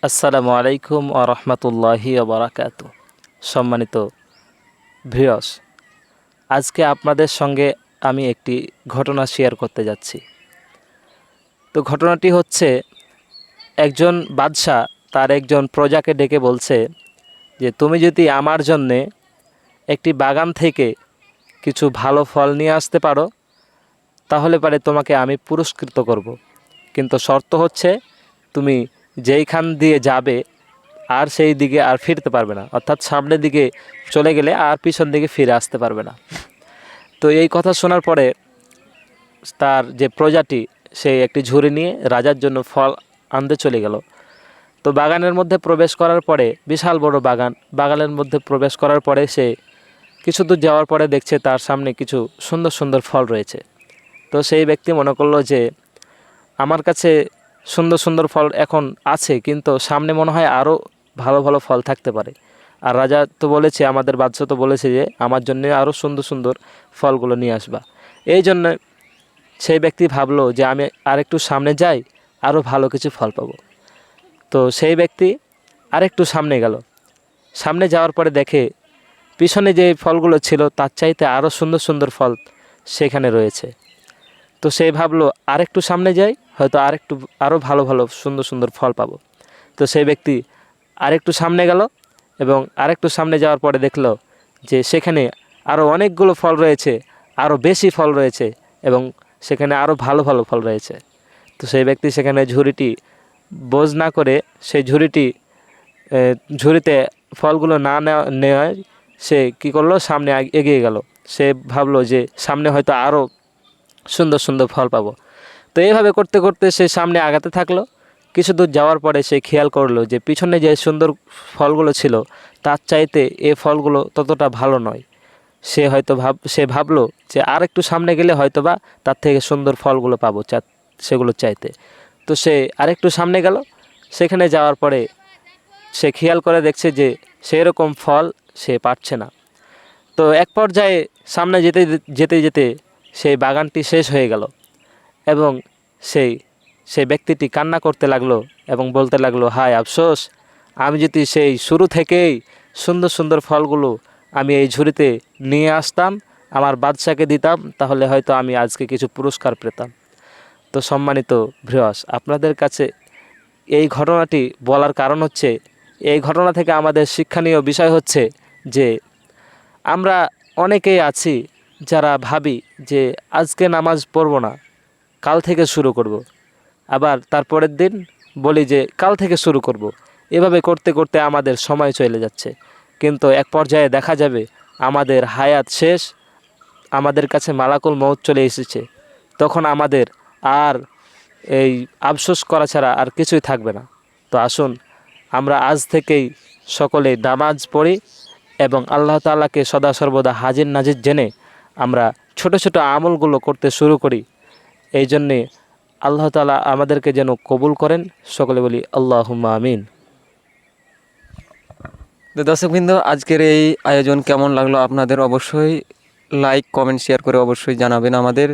আসসালামু আলাইকুম ওয়া রাহমাতুল্লাহি ওয়া বারাকাতু। সম্মানিত ভিউয়ার্স, আজকে আপনাদের সঙ্গে আমি একটি ঘটনা শেয়ার করতে যাচ্ছি। তো ঘটনাটি হচ্ছে, একজন বাদশা তার একজন প্রজাকে ডেকে বলছে যে, তুমি যদি আমার জন্যে একটি বাগান থেকে কিছু ভালো ফল নিয়ে আসতে পারো, তাহলে পারে তোমাকে আমি পুরস্কৃত করব। কিন্তু শর্ত হচ্ছে, তুমি যেইখান দিয়ে যাবে আর সেই দিকে আর ফিরতে পারবে না, অর্থাৎ সামনের দিকে চলে গেলে আর পিছন দিকে ফিরে আসতে পারবে না। তো এই কথা শোনার পরে তার যে প্রজাটি, সে একটি ঝুড়ি নিয়ে রাজার জন্য ফল আনতে চলে গেল। তো বাগানের মধ্যে প্রবেশ করার পরে, বিশাল বড় বাগান, বাগানের মধ্যে প্রবেশ করার পরে সে কিছু দূর যাওয়ার পরে দেখছে তার সামনে কিছু সুন্দর সুন্দর ফল রয়েছে। তো সেই ব্যক্তি মনে করলো যে, আমার কাছে সুন্দর সুন্দর ফল এখন আছে, কিন্তু সামনে মনে হয় আরও ভালো ভালো ফল থাকতে পারে। আর রাজা তো বলেছে, আমাদের বাদশা তো বলেছে যে আমার জন্য আরও সুন্দর সুন্দর ফলগুলো নিয়ে আসবা। এই জন্য সেই ব্যক্তি ভাবলো যে আমি আরেকটু সামনে যাই, আরও ভালো কিছু ফল পাবো। তো সেই ব্যক্তি আরেকটু সামনে গেল। সামনে যাওয়ার পরে দেখে পিছনে যে ফলগুলো ছিল তার চাইতে আরও সুন্দর সুন্দর ফল সেখানে রয়েছে। তো সে ভাবলো আরেকটু সামনে যাই, হয়তো আরও ভালো ভালো সুন্দর সুন্দর ফল পাবো। তো সেই ব্যক্তি আরেকটু সামনে গেল এবং আরেকটু সামনে যাওয়ার পরে দেখলো যে সেখানে আরও অনেকগুলো ফল রয়েছে, আরও বেশি ফল রয়েছে এবং সেখানে আরও ভালো ভালো ফল রয়েছে। তো সেই ব্যক্তি সেখানে ঝুড়িটি বোঝ না করে, সেই ঝুড়িতে ফলগুলো না নেওয়ায় সে কী করলো, সামনে এগিয়ে গেল। সে ভাবলো যে সামনে হয়তো আরও সুন্দর সুন্দর ফল পাবো। তো এইভাবে করতে করতে সে সামনে আগাতে থাকলো। কিছু দূর যাওয়ার পরে সে খেয়াল করলো যে পিছনে যে সুন্দর ফলগুলো ছিল তার চাইতে এ ফলগুলো ততটা ভালো নয়। সে ভাবলো যে আর একটু সামনে গেলে হয়তোবা তার থেকে সুন্দর ফলগুলো পাবো সেগুলো চাইতে। তো সে আরেকটু সামনে গেল। সেখানে যাওয়ার পরে সে খেয়াল করে দেখছে যে সেই রকম ফল সে পাচ্ছে না। তো এক পর্যায়ে সামনে যেতে যেতে যেতে সেই বাগানটি শেষ হয়ে গেল এবং সেই সেই ব্যক্তিটি কান্না করতে লাগলো এবং বলতে লাগলো, হায় আফসোস, আমি যদি সেই শুরু থেকেই সুন্দর সুন্দর ফলগুলো আমি এই ঝুড়িতে নিয়ে আসতাম, আমার বাদশাকে দিতাম, তাহলে হয়তো আমি আজকে কিছু পুরস্কার পেতাম। তো সম্মানিত ভিউয়ার্স, আপনাদের কাছে এই ঘটনাটি বলার কারণ হচ্ছে, এই ঘটনা থেকে আমাদের শিক্ষণীয় বিষয় হচ্ছে যে আমরা অনেকেই আছি যারা ভাবি যে আজকে নামাজ পড়ব না, কাল থেকে শুরু করব। আবার তারপরের দিন বলি যে কাল থেকে শুরু করব। এভাবে করতে করতে আমাদের সময় চলে যাচ্ছে, কিন্তু এক পর্যায়ে দেখা যাবে আমাদের হায়াত শেষ, আমাদের কাছে মালাকুল মউত চলে এসেছে। তখন আমাদের আর এই আফসোস করা ছাড়া আর কিছুই থাকবে না। তো আসুন আমরা আজ থেকেই সকলে নামাজ পড়ি এবং আল্লাহ তাআলাকে সদা সর্বদা হাজির নাজির জেনে আমরা ছোট ছোট আমলগুলো করতে শুরু করি। এই জন্যে আল্লাহ তাআলা আমাদেরকে যেন কবুল করেন। সকলে বলি আল্লাহুম্মা আমিন। তো দর্শকবৃন্দ, আজকের এই আয়োজন কেমন লাগলো আপনাদের অবশ্যই লাইক, কমেন্ট, শেয়ার করে অবশ্যই জানাবেন আমাদের।